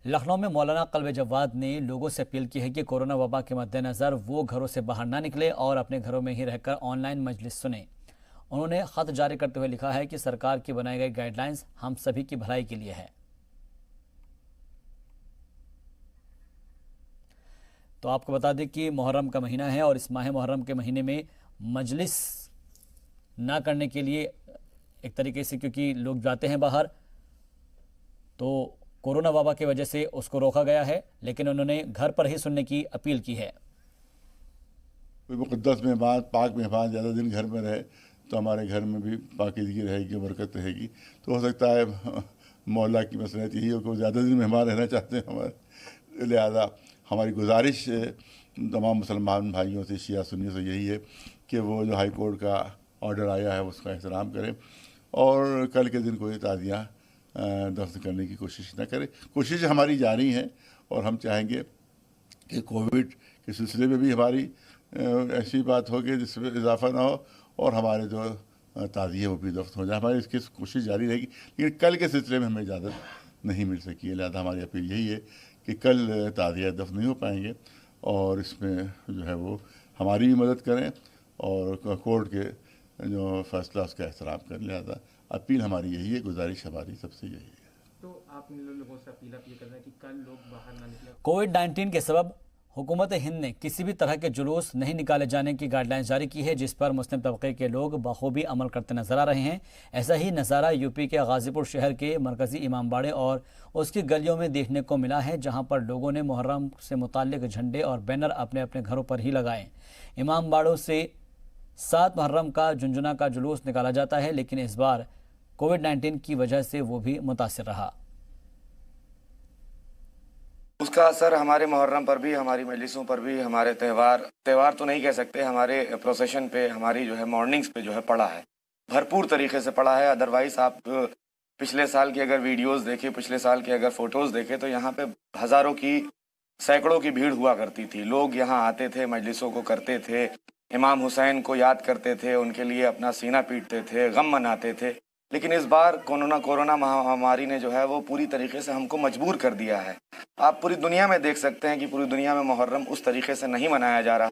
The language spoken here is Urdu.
لکھنؤ میں مولانا قلب جواد نے لوگوں سے اپیل کی ہے کہ کورونا وبا کے مد نظر وہ گھروں سے باہر نہ نکلے اور اپنے گھروں میں ہی رہ کر آن لائن مجلس سنیں۔ انہوں نے خط جاری کرتے ہوئے لکھا ہے کہ سرکار کی بنائی گئی گائیڈ لائنز ہم سبھی کی بھلائی کے لیے ہے۔ تو آپ کو بتا دیں کہ محرم کا مہینہ ہے اور اس ماہ محرم کے مہینے میں مجلس نہ کرنے کے لیے ایک طریقے سے کیونکہ لوگ جاتے ہیں باہر تو کورونا وبا کی وجہ سے اس کو روکا گیا ہے، لیکن انہوں نے گھر پر ہی سننے کی اپیل کی ہے۔ کوئی مقدس مہمان پاک مہمان زیادہ دن گھر میں رہے تو ہمارے گھر میں بھی پاکیزگی رہے گی، برکت رہے گی۔ تو ہو سکتا ہے مولا کی مصلحت یہی ہو کہ زیادہ دن مہمان رہنا چاہتے ہیں ہمارے، لہذا ہماری گزارش تمام مسلمان بھائیوں سے، شیعہ سنیوں سے یہی ہے کہ وہ جو ہائی کورٹ کا آرڈر آیا ہے اس کا احترام کریں اور کل کے دن کوئی تعزیہ دفن کرنے کی کوشش نہ کرے۔ کوشش ہماری جاری ہے اور ہم چاہیں گے کہ کووڈ کے سلسلے میں بھی ہماری ایسی بات ہو کہ جس میں اضافہ نہ ہو اور ہمارے جو تعزیے وہ بھی دفن ہو جائے۔ ہماری اس کی کوشش جاری رہے گی، لیکن کل کے سلسلے میں ہمیں اجازت نہیں مل سکی ہے، لہٰذا ہماری اپیل یہی ہے کہ کل تعزیہ دفن نہیں ہو پائیں گے اور اس میں جو ہے وہ ہماری بھی مدد کریں اور کورٹ کے جو فیصلہ اس کا احترام کریں۔ لہٰذا اپیل ہماری یہی ہے، گزارش ہماری سب سے یہی ہے۔ تو آپ لوگوں سے اپیل یہ کر رہے ہیں کہ کل لوگ باہر نہ نکلیں۔ کووڈ-19 کے سبب حکومت ہند نے کسی بھی طرح کے جلوس نہیں نکالے جانے کی گائیڈ لائنز جاری کی ہے، جس پر مسلم طبقے کے لوگ بخوبی عمل کرتے نظر آ رہے ہیں۔ ایسا ہی نظارہ یوپی کے غازی پور شہر کے مرکزی امام باڑے اور اس کی گلیوں میں دیکھنے کو ملا ہے، جہاں پر لوگوں نے محرم سے متعلق جھنڈے اور بینر اپنے اپنے گھروں پر ہی لگائے۔ امام باڑوں سے 7 محرم کا جھنجھنا کا جلوس نکالا جاتا ہے، لیکن اس بار کووڈ-19 کی وجہ سے وہ بھی متاثر رہا۔ اس کا اثر ہمارے محرم پر بھی، ہماری مجلسوں پر بھی، ہمارے تہوار تو نہیں کہہ سکتے، ہمارے پروسیشن پہ، ہماری جو ہے مارننگز پہ جو ہے پڑا ہے، بھرپور طریقے سے پڑا ہے۔ ادروائز آپ پچھلے سال کی اگر ویڈیوز دیکھیں، پچھلے سال کی اگر فوٹوز دیکھیں تو یہاں پہ ہزاروں کی، سینکڑوں کی بھیڑ ہوا کرتی تھی۔ لوگ یہاں آتے تھے، مجلسوں کو کرتے تھے، امام حسین کو یاد کرتے تھے، ان کے لیے اپنا سینہ پیٹتے تھے، غم مناتے تھے۔ لیکن اس بار کورونا مہاماری نے جو ہے وہ پوری طریقے سے ہم کو مجبور کر دیا ہے۔ آپ پوری دنیا میں دیکھ سکتے ہیں کہ پوری دنیا میں محرم اس طریقے سے نہیں منایا جا رہا۔